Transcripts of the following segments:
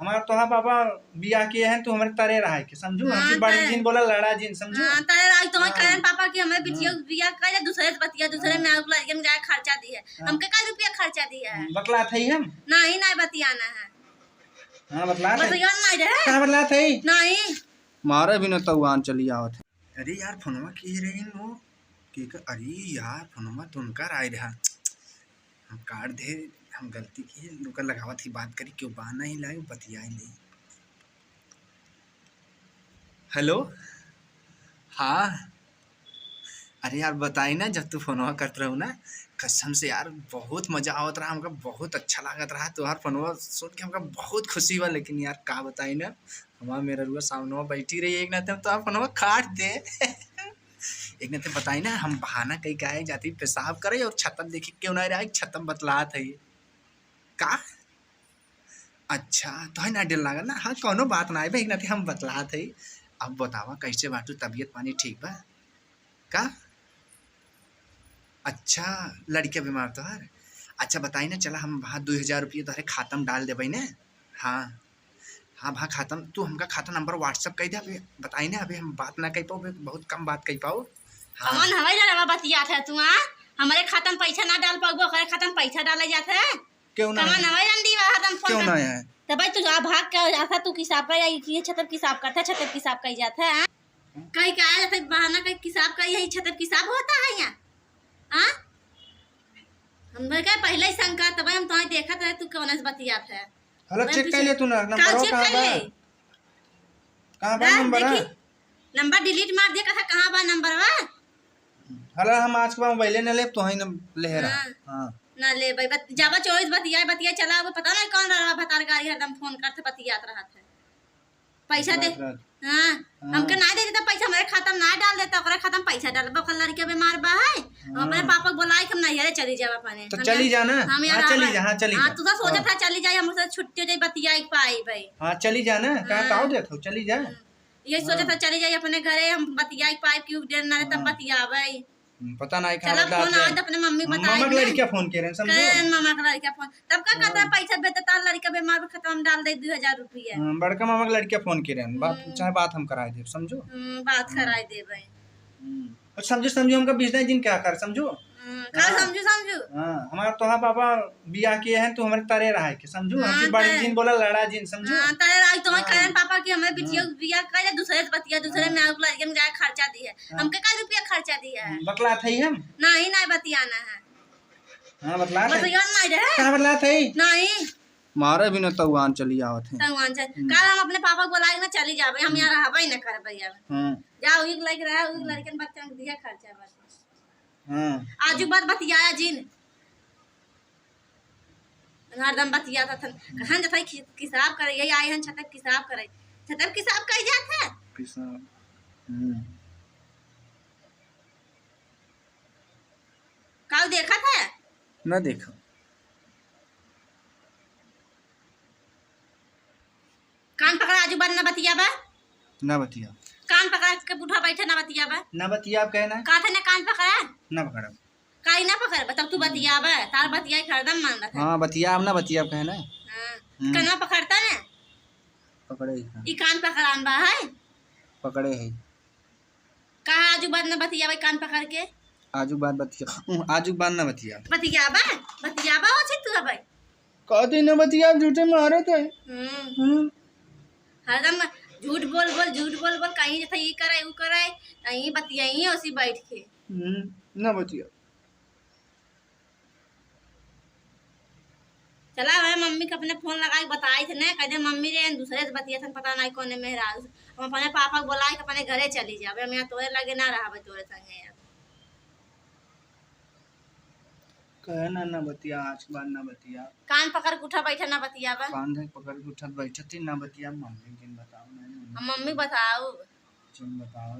हमारा तोहार पापा बियाह किए हैं तो हमारे तरे रहा है कि समझू हमसे बड़ी जिन बोला लड़ा जिन समझू तरे राज तो कहन पापा की हमें बिटिया बियाह कर दूसरे से बतिया दूसरे में आउट लड़के में जाए खर्चा दी है हमके का रुपया खर्चा दिया है बतला थई हम नहीं नहीं बतियाना है हां बतला थई बतिया नहीं रहे कहां बतला थई नहीं मारे भी न तवान चली आवत है। अरे यार फोनवा की रही वो की अरे यार फोनवा तो उनका आए रहा हम काट दे हम गलती की रुका लगावत ही बात करी क्यों बहाना ही लाए बतियाए नहीं। हेलो हाँ अरे यार बताई ना जब तू फोनवा करत रहू ना कसम से यार बहुत मजा आवत रहा हमका बहुत अच्छा लागत रहा तोहार फोनवा सुन के हमका बहुत खुशी हुआ लेकिन यार का बताई ना हमारा मेरा रुआ सामने बैठी रही एक नाते तो आप फोनवा काट दे एक नाते बताई ना हम बहाना कहीं का जाती पेशाब करे और छतम देखी क्यों ना रहा छतम बतला था का अच्छा तो है ना डर लगा ना हाँ कोनो बात ना है भाई नाते हम बतला थे अब बतावा कैसे बाटू तबीयत पानी ठीक बा का अच्छा लड़किया बीमार तो हर अच्छा बताई ना चला हम वहाँ 2000 रुपये तुम्हारे खाता में डाल देवे ना हाँ हाँ वहाँ खाता तू हमका खाता नंबर व्हाट्सअप कर दे अभी बताई ना अभी हम बात ना कर पाओ बहुत कम बात कर पाओ हाँ कौन हवाई जरा बतिया था तू हमारे खाता में पैसा ना डाल पाओ ओकरे खाता में पैसा डाले जाता है क्यों ना कमान हवाई जल्दी हरदम फोन क्यों ना है तो भाई तू भाग के आता तू किसाब का ये छतर किसाब करता है छतर किसाब का जाता है कहीं का आया था बहाना कहीं किसाब का यही छतर किसाब होता है यहाँ हाँ हम क्या पहले ही शंका तब हम तुम्हें देखा था तू कौन से बतिया था हेलो चेक कर ले तू ना नंबर कहां बा नंबर नंबर डिलीट मार दिया कथा कहां बा नंबर बा हेलो हम आज के मोबाइल न ले तो ही न ले रहा हां ना ले भाई जावा 24 बतिया चला वो पता नहीं कौन रहा भतार गाड़ी हरदम फोन करते बतियात रहा था पैसा दे हाँ हमके ना दे देता पैसा हमारे खाता में ना डाल देता ओकरा खाता में पैसा डाल बकल लड़के बीमार बा है अपने पापा बुलाए हम नहीं अरे चली जावा पाने तो चली जाना हां चली जा हां चली हां तू तो सोचा था चली जाए हमसे छुट्टी हो जाए बतिया एक पाई भाई हां चली जाना कहां काऊ देत हो चली जा ये सोचा था चली जाए अपने घरे हम बतिया एक पाई क्यों देर ना तब बतियावे पता नहीं कहां चला फोन आज अपने मम्मी बताई मामा के लड़का फोन करे समझो कौन मामा का लड़का फोन तब का कहता पैसा बेटा लड़का बीमार खत्म डाल दे 2000 रुपया बड़का मामा के लड़का फोन करे बात चाहे बात हम कराए दे समझो बात कराए दे भाई समझो समझो हमका बिजनेस दिन क्या कर समझो का समझू हां हमारा तोहार पापा बियाह किए हैं तो हमारे तरे रहा है कि समझो हमसे बड़ी जिन बोला लड़ा जिन समझो हां तरे राज तो कहन पापा की हमें बिटिया बियाह कर दूसरे से बतिया दूसरे में आउट लड़के में जाए खर्चा दी है हमके का रुपया खर्चा दिया है बतला थई हम नहीं नहीं बतियाना है हां बतला थई बतिया नहीं रहे कहां बतला थई नहीं मारे भी न तवान चली आवत है तवान से कल हम अपने पापा को बुलाए ना चली जावे हम यहां रहबे न करबे अब हां जाओ एक लग रहा है एक लड़के बच्चा के दिया खर्चा बस हां आजू बात बतियाया जिन हरदम बतिया था कहां जथा किसाब करे यही आए हन छतक किसाब करे छतक किसाब कही जात है किसाब काऊ देखा था ना देखो कान पकड़ा आजू बात ना बतिया बा ना बतिया कान पकड़ा के बूढ़ा बैठा ना बतिया बा ना बतिया आप कहना का था ना कान पकड़ा ना पकड़ा काई ना पकड़ तब तू बतिया बा तार बतिया हरदम मान रहा हां बतिया अब ना बतिया आप कहना हां कना पकड़ता ना पकड़े ई कान पकड़ान बा है पकड़े है का आजू बात ना बतिया बा कान पकड़ के आजू बात बतिया आजू बात ना बतिया बतिया बा हो छी तू भाई कहते ना बतिया झूठे मारे थे हरदम झूठ बोल कहीं जैसे ये करे वो करे कहीं बतियाई उसी बैठ के ना बतिया चला भाई मम्मी के अपने फोन लगाई बताई थे ना कहते मम्मी रे दूसरे से बतिया था पता नहीं कौन मेहरा हम अपने पापा को बुलाई के अपने घरे चली जावे हम यहाँ तोरे लगे ना रहा तोरे संगे कहना ना बतिया आज के बाद ना बतिया कान पकड़ के उठा बैठा ना बतिया बा कान धर पकड़ के उठा बैठती ना बतिया मम्मी जिन बताओ ना हम मम्मी बताओ जिन बताओ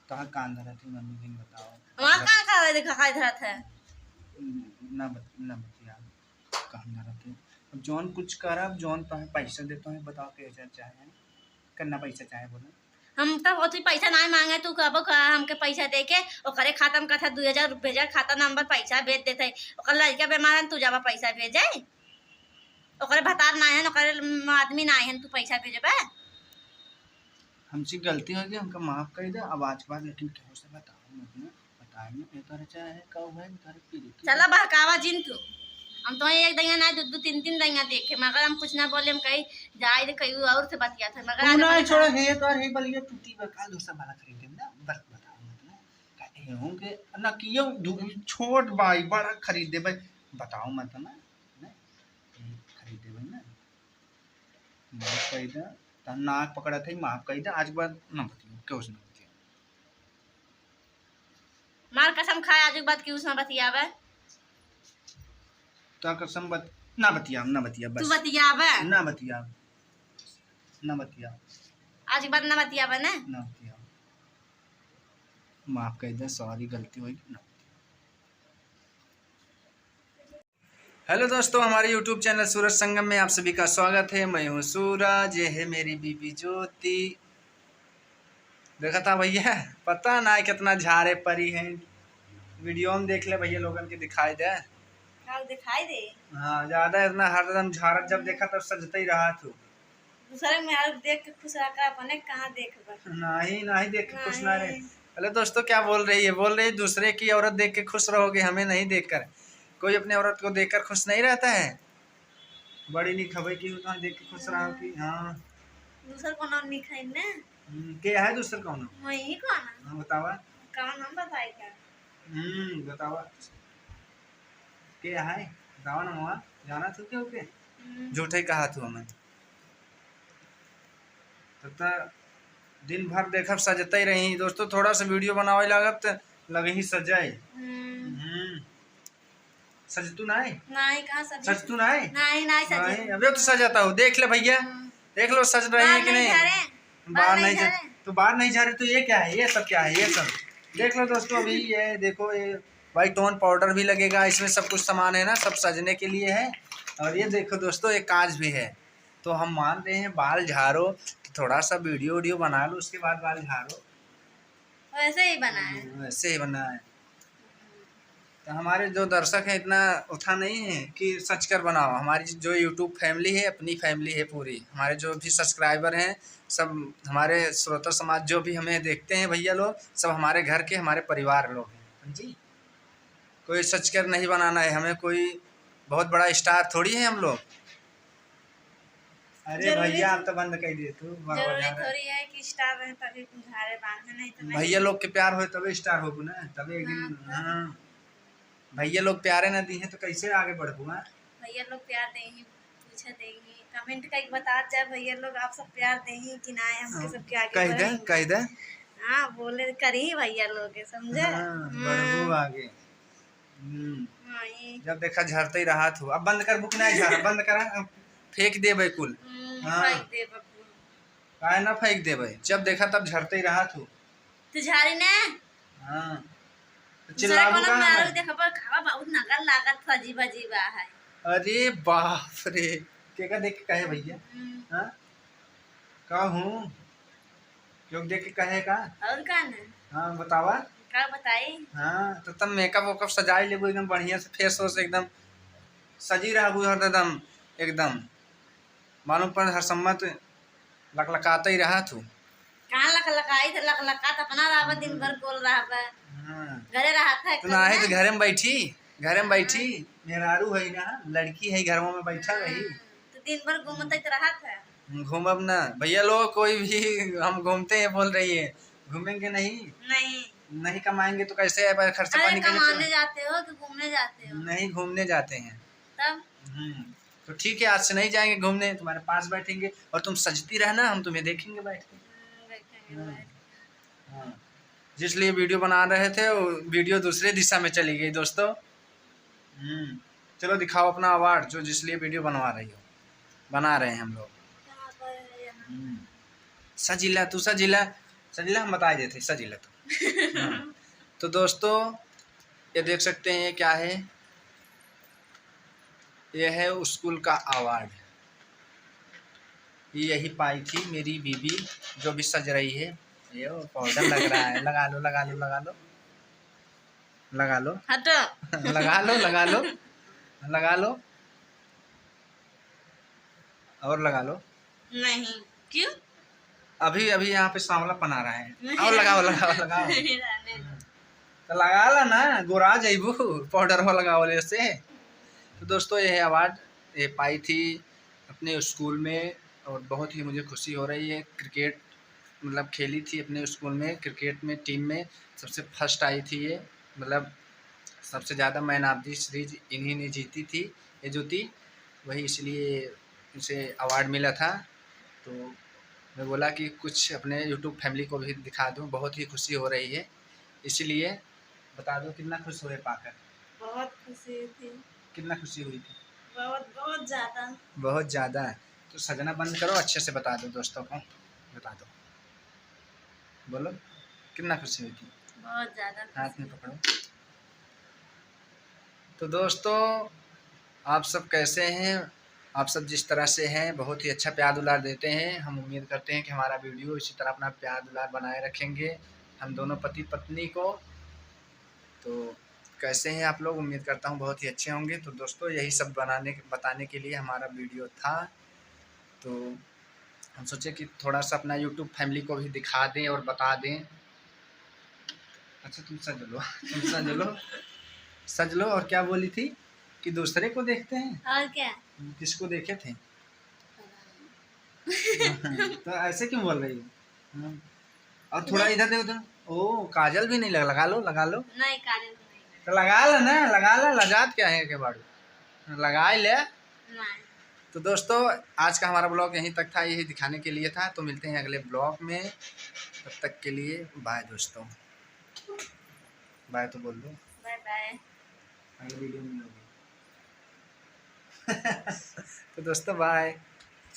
ता कान धरा थी मम्मी जिन बताओ वहां कहां खा देखा खाई धरा था ना बतिया कान धरा थी अब जौन कुछ करब जौन तो पैसा देता है बताओ कैसे चाहे करना पैसा चाहे बोलो हम तब ओती पैसा नहीं मांगे तू कहबो हमके पैसा दे के ओकरे खाता में कथा 2000 रुपया खाता नंबर पैसा भेज देते ओकर लड़का बीमार तू जावा पैसा भेजे ओकरे भतार ना है ओकरे आदमी ना है तू पैसा भेजबे। हमसे गलती हो गई, हमको माफ कर दे। अब आज के बाद लेकिन केहू से बताओ मत ना, बताए ना ये तोरे चाहे कब है तोरे पीरी की। चला बहकावा जिन तू, हम तो एक दैया ना दो तीन तीन दैया देखे मगर हम कुछ ना बोले, हम कहीं जाए दे कहीं और से बतिया था मगर तू ना आज छोड़ हे तोर हे बलिए टूटी बका दूसरा वाला खरीदे ना, बस बताओ मत ना कहते हूं के ना कियो छोट भाई बड़ा खरीदे भाई, बताओ मत ना ना ये खरीदे भाई ना, माफ कर दे। त नाक पकड़ा थे माफ कर दे, आज के बाद ना बतियो क्यों ना बतियो। मार कसम खाए आज के बाद कि उसने बतियावे, तो कसम बत ना बतिया ना बतिया तू बस बतियावे ना बतिया ना बतिया आज के बाद ना बतियावे ना। ना बतिया, माफ कर दे, सॉरी गलती हुई ना। हेलो दोस्तों, हमारे YouTube चैनल सूरज संगम में आप सभी का स्वागत है। मैं हूँ सूरज, ये है मेरी बीबी ज्योति। देखा था भैया, पता ना कितना झारे परी हैं, वीडियो में देख ले भैया, लोगन के दिखाई दे। हाँ दिखाई दे। हाँ ज्यादा इतना हरदम झारत, जब देखा तब सजते ही रहा तू। दूसरे में यार देख के खुश रहा कर, अपने कहाँ देखबे। नहीं नहीं देख के खुश ना रहे। हेलो दोस्तों, क्या बोल रही है? बोल रही है दूसरे की औरत देख के खुश रहोगे, हमें नहीं देखकर। कोई अपने औरत को देखकर खुश नहीं रहता है। बड़ी नहीं खबर की तो देख के खुश रहा कि हाँ दूसर को नाम लिखाई ना। क्या है दूसरा कौन? वही कौन हाँ बतावा। कौन हम बताई क्या। बतावा क्या है, बतावा ना मवा, जाना तू क्या ओके झूठे कहा तू हमें। तो दिन भर देखब सजते ही रही दोस्तों, थोड़ा सा वीडियो बनावे लागब तो लगे ही सजाए। सजतू नहीं नहीं कहाँ सज सजतू नहीं नहीं नहीं सज नहीं, अबे तो सजाता हूँ, देख ले भैया, देख लो सज रहे हैं कि नहीं। बाहर नहीं जा, तो बाहर नहीं जा रहे तो ये क्या है, ये सब क्या है, ये सब देख लो दोस्तों। अभी ये देखो, ये वाइट टोन पाउडर भी लगेगा इसमें, सब कुछ सामान है ना, सब सजने के लिए है। और ये देखो दोस्तों, एक कांच भी है। तो हम मान रहे हैं बाल झाड़ो, थोड़ा सा वीडियो बना लो, उसके बाद बाल झाड़ो। वैसे ही बना है, वैसे ही बना है। तो हमारे जो दर्शक हैं इतना उठा नहीं है कि सच कर बनाओ। हमारी जो यूट्यूब फैमिली है, अपनी फैमिली है पूरी, हमारे जो भी सब्सक्राइबर हैं सब, हमारे श्रोता समाज जो भी हमें देखते हैं भैया लोग, सब हमारे घर के, हमारे परिवार लोग हैं जी। कोई सच कर नहीं बनाना है हमें, कोई बहुत बड़ा स्टार थोड़ी है हम लोग। अरे भैया आप तो बंद कर दिए तू, जरूरी थोड़ी है कि स्टार रहे तभी झाड़े बांधे, नहीं तो नहीं। भैया लोग के प्यार हो तभी स्टार हो ना, तभी एक दिन। हाँ भैया लोग प्यारे ना दी हैं तो कैसे आगे बढ़ू। हाँ भैया लोग प्यार देंगे, पूछे देंगे, कमेंट करके बता जाए भैया लोग आप सब प्यार देंगे कि ना, हमके सबके आगे कह दे कह दे। हाँ बोले करी भैया लोग के समझे। बढ़ू आगे। हाँ, जब देखा झरते ही रहा तू, अब बंद कर, बुक नहीं झरा, बंद करा, फेंक दे भाई कुल। फेंक दे बबू, काहे ना फेंक दे भाई, जब देखा तब झरते ही रहा तू। तू झाड़ी ना। हाँ चिल्लाबू का है, देखा पर खावा बहुत नगर लागत था, अजीब अजीब है। अरे बाप रे, क्या देख के कहे भैया। हाँ का हूँ क्यों देख के कहे का और का ना। हाँ बतावा का बताई। हाँ तो तब मेकअप वेकअप सजाई लेबू एकदम बढ़िया से, फेस वोस एकदम सजी रहबू हरदम एकदम, मालूम पर हर सम्मत लकलकाता ही रहा तू। कहाँ लकलकाई थे, लकलका अपना रहा दिन भर बोल रहा घरे रहा था। तो ना है तो घरे में बैठी, घरे में बैठी, मेहरारू है ना, लड़की है घरों में बैठा रही तो दिन भर घूमते रहा था। घूमब ना भैया लोग, कोई भी हम घूमते हैं बोल रही है, घूमेंगे नहीं नहीं नहीं कमाएंगे तो कैसे है, खर्चा पानी कमाने जाते हो कि घूमने जाते हो? नहीं घूमने जाते हैं तब तो ठीक है, आज से नहीं जाएंगे घूमने, तुम्हारे पास बैठेंगे और तुम सजती रहना, हम तुम्हें देखेंगे बैठ के। जिसलिए वीडियो बना रहे थे वो वीडियो दूसरे दिशा में चली गई दोस्तों। चलो दिखाओ अपना अवार्ड, जो जिसलिए वीडियो बनवा रही हो, बना रहे हैं हम लोग। सजिला तू, सजिला सजिला हम बता देते सजिला तो। तो दोस्तों ये देख सकते हैं क्या है, ये है स्कूल का अवार्ड, ये यही पाई थी मेरी बीबी जो भी सज रही है। ये पाउडर लग रहा है, लगा लो लगा लो लगा लो लगा लो, हटो लगा लो लगा लो लगा लो। और लगा लो। नहीं, क्यों? अभी अभी यहाँ पे सांवलापन आ रहा है। और लगाओ लगाओ लगाओ। रहने दो। तो लगा ला ना, गोरा जइबू पाउडर हो लगावले से। तो दोस्तों ये अवार्ड ये पाई थी अपने स्कूल में, और बहुत ही मुझे खुशी हो रही है। क्रिकेट मतलब खेली थी अपने स्कूल में, क्रिकेट में टीम में सबसे फर्स्ट आई थी ये, मतलब सबसे ज़्यादा मैन ऑफ द सीरीज इन्हीं ने जीती थी, ये जो थी वही, इसलिए उसे अवार्ड मिला था। तो मैं बोला कि कुछ अपने यूट्यूब फैमिली को भी दिखा दूं, बहुत ही खुशी हो रही है, इसीलिए बता दो कितना खुश हुए पाकर। बहुत खुशी थी। कितना खुशी हुई थी? बहुत बहुत ज्यादा। बहुत ज़्यादा। तो सजना बंद करो, अच्छे से बता दो दोस्तों को, बता दो, बोलो कितना खुशी हुई थी? बहुत ज्यादा। हाथ में पकड़ो। तो दोस्तों आप सब कैसे हैं? आप सब जिस तरह से हैं बहुत ही अच्छा प्यार दुलार देते हैं। हम उम्मीद करते हैं कि हमारा वीडियो इसी तरह अपना प्यार दुलार बनाए रखेंगे हम दोनों पति पत्नी को। तो कैसे हैं आप लोग? उम्मीद करता हूँ बहुत ही अच्छे होंगे। तो दोस्तों यही सब बताने के लिए हमारा वीडियो था। तो हम सोचे कि थोड़ा सा अपना यूट्यूब फैमिली को भी दिखा दें और बता दें। अच्छा तुम सज लो, तुम सज लो, सज लो। और क्या बोली थी कि दूसरे को देखते हैं? और क्या? किसको देखे थे? तो ऐसे क्यों बोल रही हो? और थोड़ा इधर देखो तो, ओ काजल भी नहीं लगा लो, लगा लो। नहीं, काजल नहीं। तो लगा लो ना, लगा लो, लजात क्या है के बाड़ू, लगा ही ले। नहीं। तो दोस्तों आज का हमारा ब्लॉग यहीं तक था, यही दिखाने के लिए था। तो मिलते हैं अगले ब्लॉग में, तब तक के लिए बाय दोस्तों। बाय तो बोल दो। Bye bye. अगले वीडियो में मिलोगे। तो दोस्तों बाय।